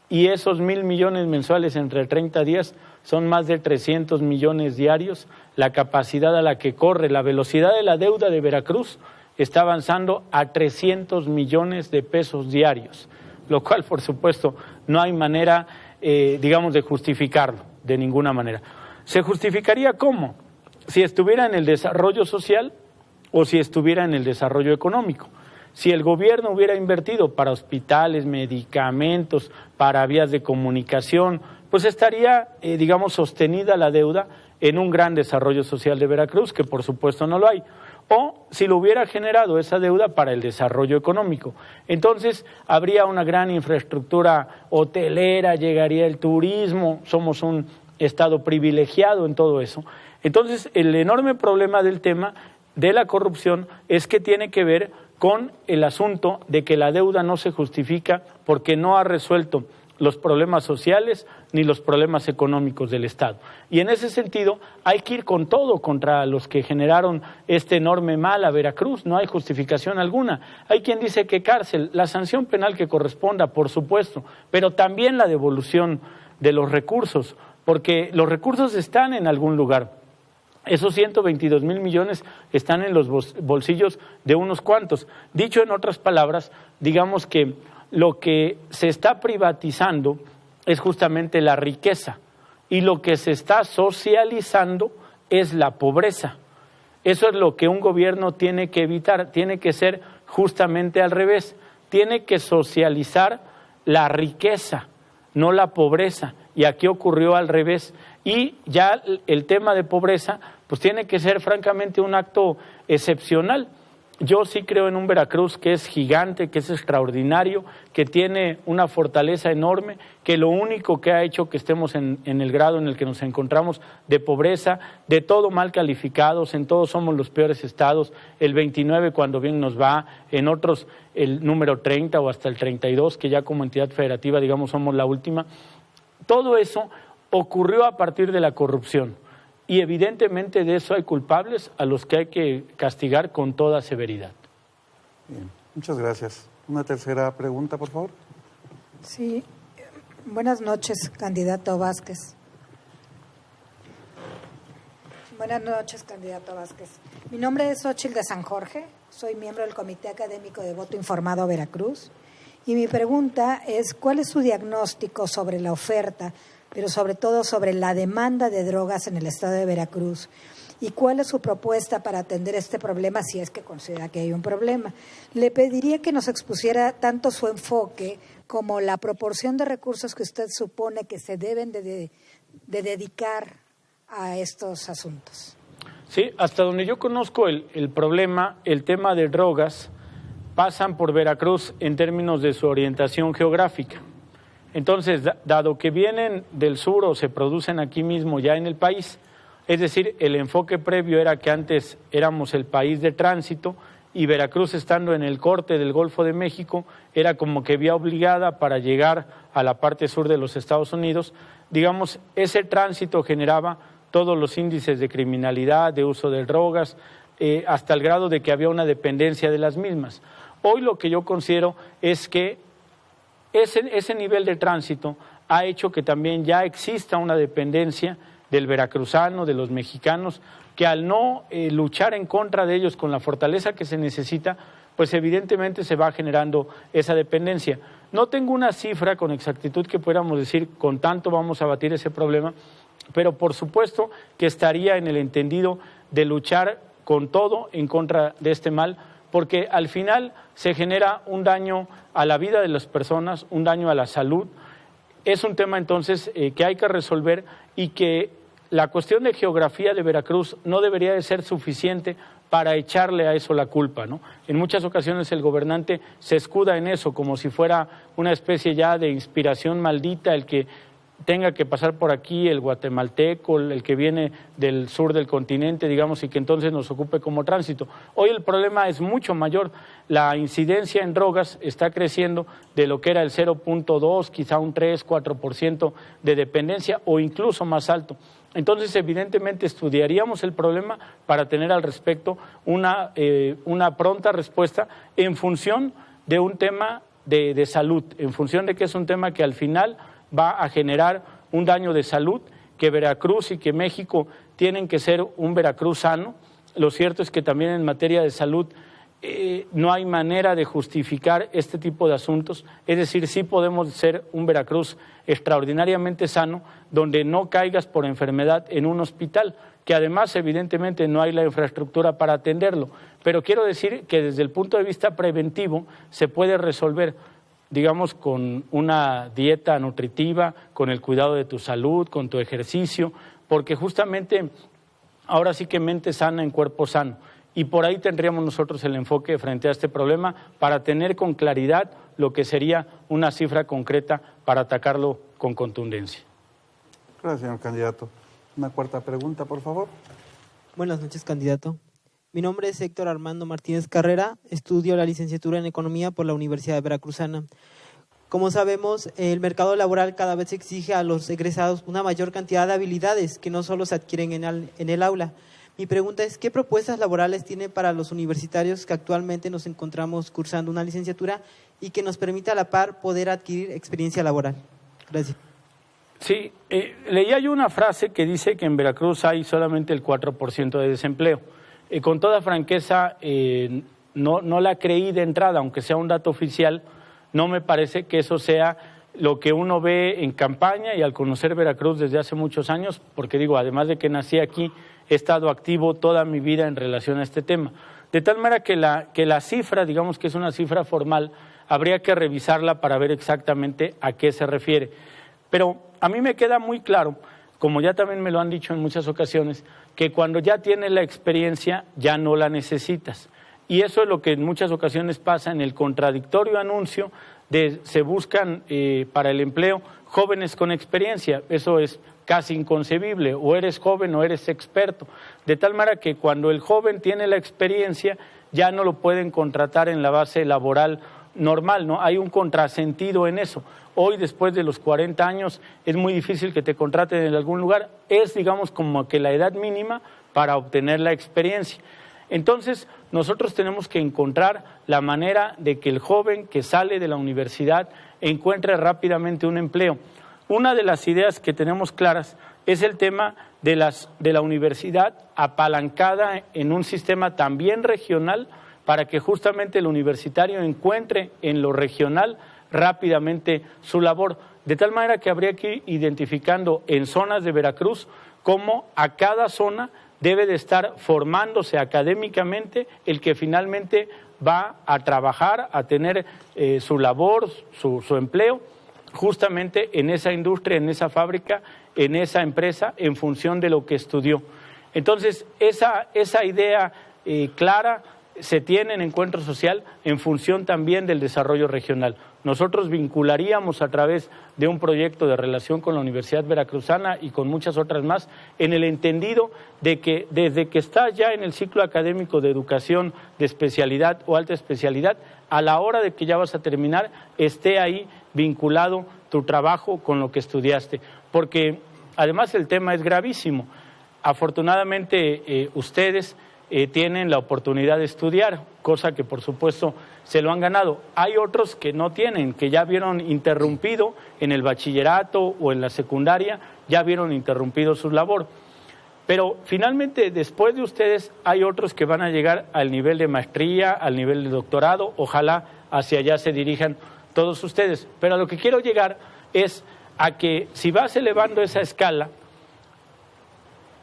y esos 1,000 millones mensuales entre 30 días son más de 300 millones diarios. La capacidad a la que corre, la velocidad de la deuda de Veracruz está avanzando a 300 millones de pesos diarios, lo cual, por supuesto, no hay manera, de justificarlo de ninguna manera. ¿Se justificaría cómo? Si estuviera en el desarrollo social o si estuviera en el desarrollo económico. Si el gobierno hubiera invertido para hospitales, medicamentos, para vías de comunicación, pues estaría, sostenida la deuda en un gran desarrollo social de Veracruz, que por supuesto no lo hay. O si lo hubiera generado esa deuda para el desarrollo económico. Entonces habría una gran infraestructura hotelera, llegaría el turismo, somos un estado privilegiado en todo eso. Entonces el enorme problema del tema de la corrupción es que tiene que ver con el asunto de que la deuda no se justifica porque no ha resuelto los problemas sociales ni los problemas económicos del Estado. Y en ese sentido hay que ir con todo contra los que generaron este enorme mal a Veracruz, no hay justificación alguna. Hay quien dice que cárcel, la sanción penal que corresponda, por supuesto, pero también la devolución de los recursos, porque los recursos están en algún lugar. Esos 122,000 millones están en los bolsillos de unos cuantos. Dicho en otras palabras, digamos que lo que se está privatizando es justamente la riqueza y lo que se está socializando es la pobreza. Eso es lo que un gobierno tiene que evitar, tiene que ser justamente al revés, tiene que socializar la riqueza, no la pobreza, y aquí ocurrió al revés. Y ya el tema de pobreza pues tiene que ser francamente un acto excepcional. Yo sí creo en un Veracruz que es gigante, que es extraordinario, que tiene una fortaleza enorme, que lo único que ha hecho que estemos en el grado en el que nos encontramos de pobreza, de todo mal calificados, en todos somos los peores estados, el 29 cuando bien nos va, en otros el número 30 o hasta el 32, que ya como entidad federativa, digamos, somos la última. Todo eso ocurrió a partir de la corrupción. Y evidentemente de eso hay culpables a los que hay que castigar con toda severidad. Bien, muchas gracias. Una tercera pregunta, por favor. Sí, buenas noches, candidato Vázquez. Buenas noches, candidato Vázquez. Mi nombre es Xochitl de San Jorge, soy miembro del Comité Académico de Voto Informado Veracruz. Y mi pregunta es, ¿cuál es su diagnóstico sobre la oferta, pero sobre todo sobre la demanda de drogas en el estado de Veracruz? ¿Y cuál es su propuesta para atender este problema si es que considera que hay un problema? Le pediría que nos expusiera tanto su enfoque como la proporción de recursos que usted supone que se deben de dedicar a estos asuntos. Sí, hasta donde yo conozco el problema, el tema de drogas, pasan por Veracruz en términos de su orientación geográfica. Entonces, dado que vienen del sur o se producen aquí mismo ya en el país, es decir, el enfoque previo era que antes éramos el país de tránsito y Veracruz, estando en el corte del Golfo de México, era como que vía obligada para llegar a la parte sur de los Estados Unidos. Digamos, ese tránsito generaba todos los índices de criminalidad, de uso de drogas, hasta el grado de que había una dependencia de las mismas. Hoy lo que yo considero es que ese nivel de tránsito ha hecho que también ya exista una dependencia del veracruzano, de los mexicanos, que al no luchar en contra de ellos con la fortaleza que se necesita, pues evidentemente se va generando esa dependencia. No tengo una cifra con exactitud que pudiéramos decir con tanto vamos a abatir ese problema, pero por supuesto que estaría en el entendido de luchar con todo en contra de este mal, porque al final se genera un daño a la vida de las personas, un daño a la salud. Es un tema entonces que hay que resolver y que la cuestión de geografía de Veracruz no debería de ser suficiente para echarle a eso la culpa, ¿no? En muchas ocasiones el gobernante se escuda en eso como si fuera una especie ya de inspiración maldita el que tenga que pasar por aquí el guatemalteco, el que viene del sur del continente, digamos, y que entonces nos ocupe como tránsito. Hoy el problema es mucho mayor. La incidencia en drogas está creciendo de lo que era el 0.2, quizá un 3, 4% de dependencia o incluso más alto. Entonces, evidentemente, estudiaríamos el problema para tener al respecto una pronta respuesta en función de un tema de salud, en función de que es un tema que al final va a generar un daño de salud, que Veracruz y que México tienen que ser un Veracruz sano. Lo cierto es que también en materia de salud no hay manera de justificar este tipo de asuntos, es decir, sí podemos ser un Veracruz extraordinariamente sano, donde no caigas por enfermedad en un hospital, que además evidentemente no hay la infraestructura para atenderlo, pero quiero decir que desde el punto de vista preventivo se puede resolver, digamos, con una dieta nutritiva, con el cuidado de tu salud, con tu ejercicio, porque justamente ahora sí que mente sana en cuerpo sano. Y por ahí tendríamos nosotros el enfoque frente a este problema para tener con claridad lo que sería una cifra concreta para atacarlo con contundencia. Gracias, señor candidato. Una cuarta pregunta, por favor. Buenas noches, candidato. Mi nombre es Héctor Armando Martínez Carrera, estudio la licenciatura en Economía por la Universidad Veracruzana. Como sabemos, el mercado laboral cada vez exige a los egresados una mayor cantidad de habilidades que no solo se adquieren en el aula. Mi pregunta es, ¿qué propuestas laborales tiene para los universitarios que actualmente nos encontramos cursando una licenciatura y que nos permita a la par poder adquirir experiencia laboral? Gracias. Sí, leía yo una frase que dice que en Veracruz hay solamente el 4% de desempleo. Con toda franqueza, no la creí de entrada, aunque sea un dato oficial, no me parece que eso sea lo que uno ve en campaña y al conocer Veracruz desde hace muchos años, porque digo, además de que nací aquí, he estado activo toda mi vida en relación a este tema. De tal manera que la cifra, digamos que es una cifra formal, habría que revisarla para ver exactamente a qué se refiere. Pero a mí me queda muy claro, como ya también me lo han dicho en muchas ocasiones, que cuando ya tienes la experiencia ya no la necesitas. Y eso es lo que en muchas ocasiones pasa en el contradictorio anuncio de se buscan para el empleo jóvenes con experiencia. Eso es casi inconcebible, o eres joven o eres experto, de tal manera que cuando el joven tiene la experiencia ya no lo pueden contratar en la base laboral normal, ¿no? Hay un contrasentido en eso. Hoy, después de los 40 años, es muy difícil que te contraten en algún lugar. Es, digamos, como que la edad mínima para obtener la experiencia. Entonces, nosotros tenemos que encontrar la manera de que el joven que sale de la universidad encuentre rápidamente un empleo. Una de las ideas que tenemos claras es el tema de la universidad apalancada en un sistema también regional para que justamente el universitario encuentre en lo regional rápidamente su labor. De tal manera que habría que ir identificando en zonas de Veracruz cómo a cada zona debe de estar formándose académicamente el que finalmente va a trabajar, a tener su labor, su empleo, justamente en esa industria, en esa fábrica, en esa empresa, en función de lo que estudió. Entonces, esa idea clara se tiene en Encuentro Social en función también del desarrollo regional. Nosotros vincularíamos a través de un proyecto de relación con la Universidad Veracruzana y con muchas otras más, en el entendido de que desde que estás ya en el ciclo académico de educación de especialidad o alta especialidad, a la hora de que ya vas a terminar, esté ahí vinculado tu trabajo con lo que estudiaste. Porque además el tema es gravísimo. Afortunadamente ustedes tienen la oportunidad de estudiar, cosa que por supuesto se lo han ganado. Hay otros que no tienen, que ya vieron interrumpido en el bachillerato o en la secundaria, ya vieron interrumpido su labor. Pero finalmente, después de ustedes, hay otros que van a llegar al nivel de maestría, al nivel de doctorado, ojalá hacia allá se dirijan todos ustedes. Pero a lo que quiero llegar es a que si vas elevando esa escala,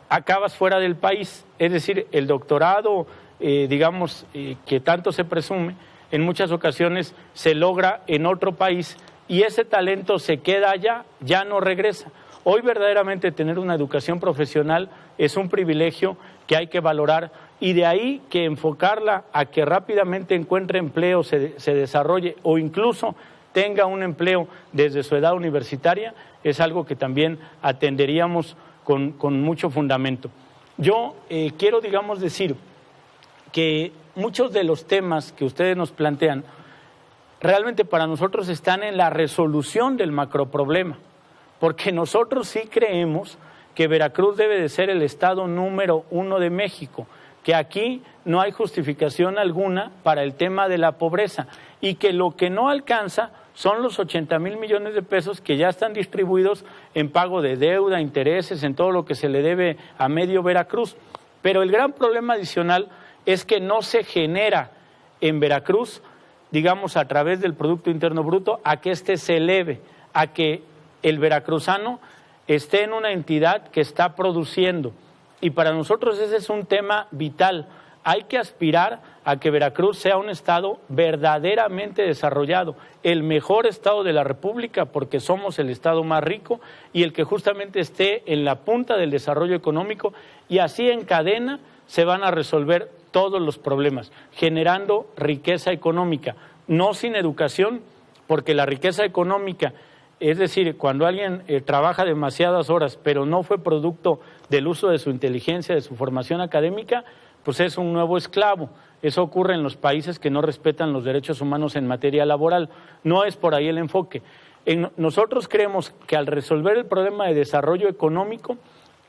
acabas fuera del país, es decir, el doctorado, que tanto se presume, en muchas ocasiones se logra en otro país y ese talento se queda allá, ya no regresa. Hoy verdaderamente tener una educación profesional es un privilegio que hay que valorar y de ahí que enfocarla a que rápidamente encuentre empleo, se desarrolle o incluso tenga un empleo desde su edad universitaria, es algo que también atenderíamos con mucho fundamento. Yo quiero, decir que muchos de los temas que ustedes nos plantean realmente para nosotros están en la resolución del macroproblema, porque nosotros sí creemos que Veracruz debe de ser el estado número 1 de México, que aquí no hay justificación alguna para el tema de la pobreza y que lo que no alcanza son los 80,000 millones de pesos que ya están distribuidos en pago de deuda, intereses, en todo lo que se le debe a medio Veracruz. Pero el gran problema adicional es que no se genera en Veracruz, a través del Producto Interno Bruto, a que éste se eleve, a que el veracruzano esté en una entidad que está produciendo. Y para nosotros ese es un tema vital. Hay que aspirar a que Veracruz sea un estado verdaderamente desarrollado, el mejor estado de la República porque somos el estado más rico y el que justamente esté en la punta del desarrollo económico y así en cadena se van a resolver todos los problemas, generando riqueza económica, no sin educación, porque la riqueza económica, es decir, cuando alguien trabaja demasiadas horas pero no fue producto del uso de su inteligencia, de su formación académica, pues es un nuevo esclavo. Eso ocurre en los países que no respetan los derechos humanos en materia laboral. No es por ahí el enfoque. Nosotros creemos que al resolver el problema de desarrollo económico,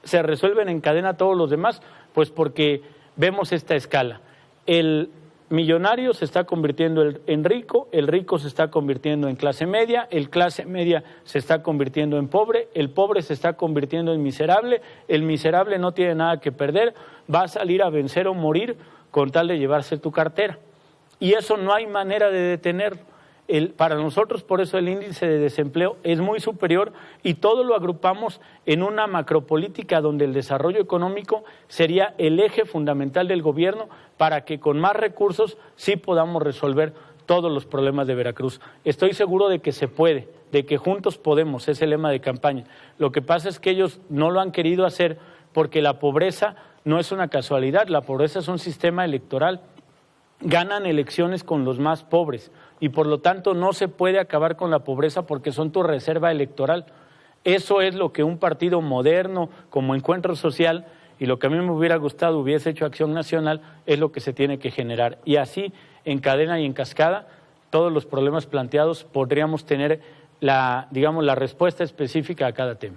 se resuelven en cadena todos los demás, pues porque vemos esta escala. El millonario se está convirtiendo en rico, el rico se está convirtiendo en clase media, el clase media se está convirtiendo en pobre, el pobre se está convirtiendo en miserable, el miserable no tiene nada que perder, va a salir a vencer o morir con tal de llevarse tu cartera. Y eso no hay manera de detenerlo. Para nosotros, por eso el índice de desempleo es muy superior y todo lo agrupamos en una macropolítica donde el desarrollo económico sería el eje fundamental del gobierno para que con más recursos sí podamos resolver todos los problemas de Veracruz. Estoy seguro de que se puede, de que juntos podemos, es el lema de campaña. Lo que pasa es que ellos no lo han querido hacer porque la pobreza no es una casualidad, la pobreza es un sistema electoral. ganan elecciones con los más pobres y por lo tanto no se puede acabar con la pobreza porque son tu reserva electoral. Eso es lo que un partido moderno como Encuentro Social y lo que a mí me hubiera gustado hubiese hecho Acción Nacional es lo que se tiene que generar. Y así, en cadena y en cascada, todos los problemas planteados podríamos tener la respuesta específica a cada tema.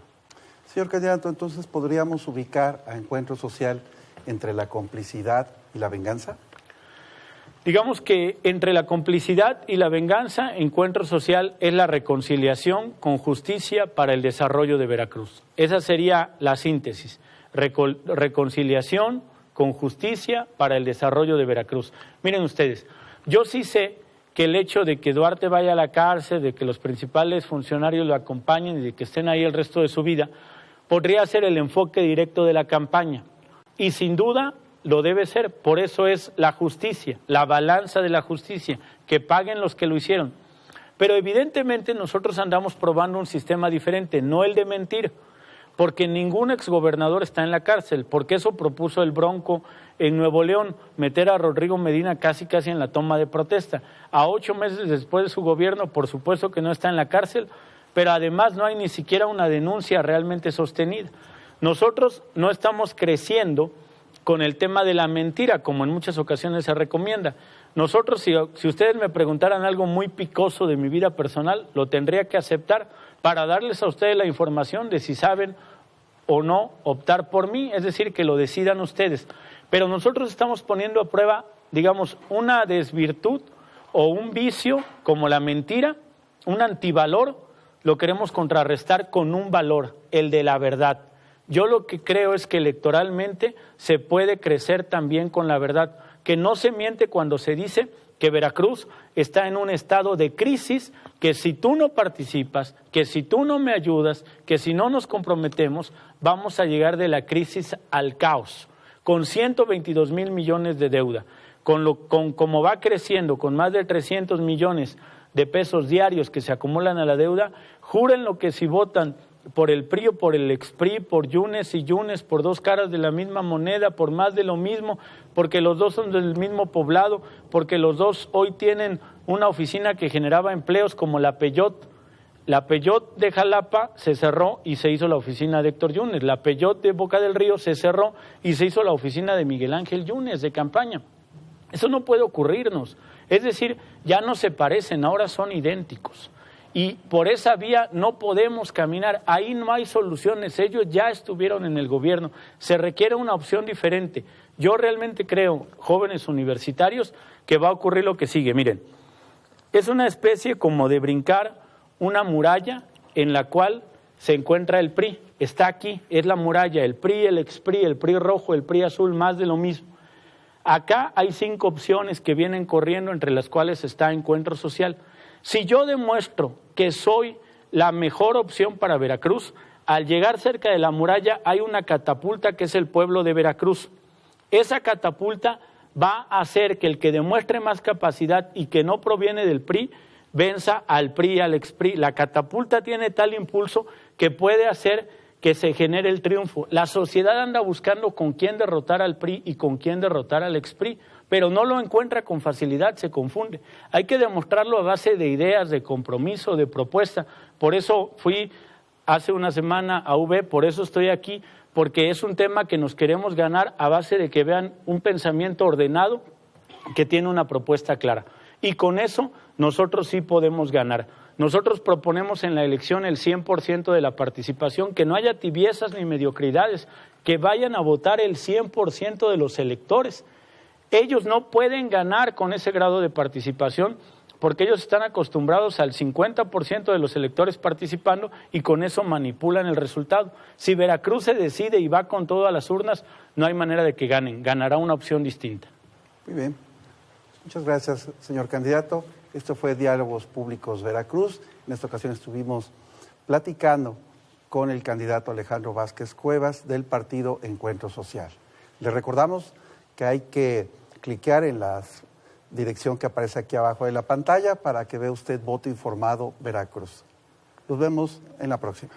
Señor candidato, entonces ¿podríamos ubicar a Encuentro Social entre la complicidad y la venganza? Digamos que entre la complicidad y la venganza, Encuentro Social es la reconciliación con justicia para el desarrollo de Veracruz. Esa sería la síntesis, reconciliación con justicia para el desarrollo de Veracruz. Miren ustedes, yo sí sé que el hecho de que Duarte vaya a la cárcel, de que los principales funcionarios lo acompañen y de que estén ahí el resto de su vida, podría ser el enfoque directo de la campaña. Y sin duda lo debe ser, por eso es la justicia, la balanza de la justicia, que paguen los que lo hicieron. Pero evidentemente nosotros andamos probando un sistema diferente, no el de mentir, porque ningún exgobernador está en la cárcel, porque eso propuso el Bronco en Nuevo León, meter a Rodrigo Medina casi en la toma de protesta. A 8 meses después de su gobierno, por supuesto que no está en la cárcel, pero además no hay ni siquiera una denuncia realmente sostenida. Nosotros no estamos creciendo con el tema de la mentira, como en muchas ocasiones se recomienda. Nosotros, si ustedes me preguntaran algo muy picoso de mi vida personal, lo tendría que aceptar para darles a ustedes la información de si saben o no optar por mí, es decir, que lo decidan ustedes. Pero nosotros estamos poniendo a prueba, digamos, una desvirtud o un vicio como la mentira, un antivalor, lo queremos contrarrestar con un valor, el de la verdad. Yo lo que creo es que electoralmente se puede crecer también con la verdad, que no se miente cuando se dice que Veracruz está en un estado de crisis, que si tú no participas, que si tú no me ayudas, que si no nos comprometemos, vamos a llegar de la crisis al caos, con 122,000 millones de deuda, con como va creciendo, con más de 300 millones de pesos diarios que se acumulan a la deuda, juren lo que si votan por el PRI o por el ex-PRI, por Yunes y Yunes, por dos caras de la misma moneda, por más de lo mismo, porque los dos son del mismo poblado, porque los dos hoy tienen una oficina que generaba empleos como la Peyot. La Peyot de Jalapa se cerró y se hizo la oficina de Héctor Yunes. La Peyot de Boca del Río se cerró y se hizo la oficina de Miguel Ángel Yunes de campaña. Eso no puede ocurrirnos. Es decir, ya no se parecen, ahora son idénticos. Y por esa vía no podemos caminar, ahí no hay soluciones, ellos ya estuvieron en el gobierno, se requiere una opción diferente. Yo realmente creo, jóvenes universitarios, que va a ocurrir lo que sigue. Miren, es una especie como de brincar una muralla en la cual se encuentra el PRI, está aquí, es la muralla, el PRI, el ex-PRI, el PRI rojo, el PRI azul, más de lo mismo. Acá hay 5 opciones que vienen corriendo, entre las cuales está Encuentro Social. Si yo demuestro que soy la mejor opción para Veracruz, al llegar cerca de la muralla hay una catapulta que es el pueblo de Veracruz. Esa catapulta va a hacer que el que demuestre más capacidad y que no proviene del PRI, venza al PRI y al ex-PRI. La catapulta tiene tal impulso que puede hacer que se genere el triunfo. La sociedad anda buscando con quién derrotar al PRI y con quién derrotar al ex-PRI, pero no lo encuentra con facilidad, se confunde. Hay que demostrarlo a base de ideas, de compromiso, de propuesta. Por eso fui hace una semana a UB, por eso estoy aquí, porque es un tema que nos queremos ganar a base de que vean un pensamiento ordenado que tiene una propuesta clara. Y con eso nosotros sí podemos ganar. Nosotros proponemos en la elección el 100% de la participación, que no haya tibiezas ni mediocridades, que vayan a votar el 100% de los electores. Ellos no pueden ganar con ese grado de participación porque ellos están acostumbrados al 50% de los electores participando y con eso manipulan el resultado. Si Veracruz se decide y va con todo a las urnas, no hay manera de que ganen, ganará una opción distinta. Muy bien. Muchas gracias, señor candidato. Esto fue Diálogos Públicos Veracruz. En esta ocasión estuvimos platicando con el candidato Alejandro Vázquez Cuevas del partido Encuentro Social. Les recordamos que hay que cliquear en la dirección que aparece aquí abajo de la pantalla para que vea usted Voto Informado Veracruz. Nos vemos en la próxima.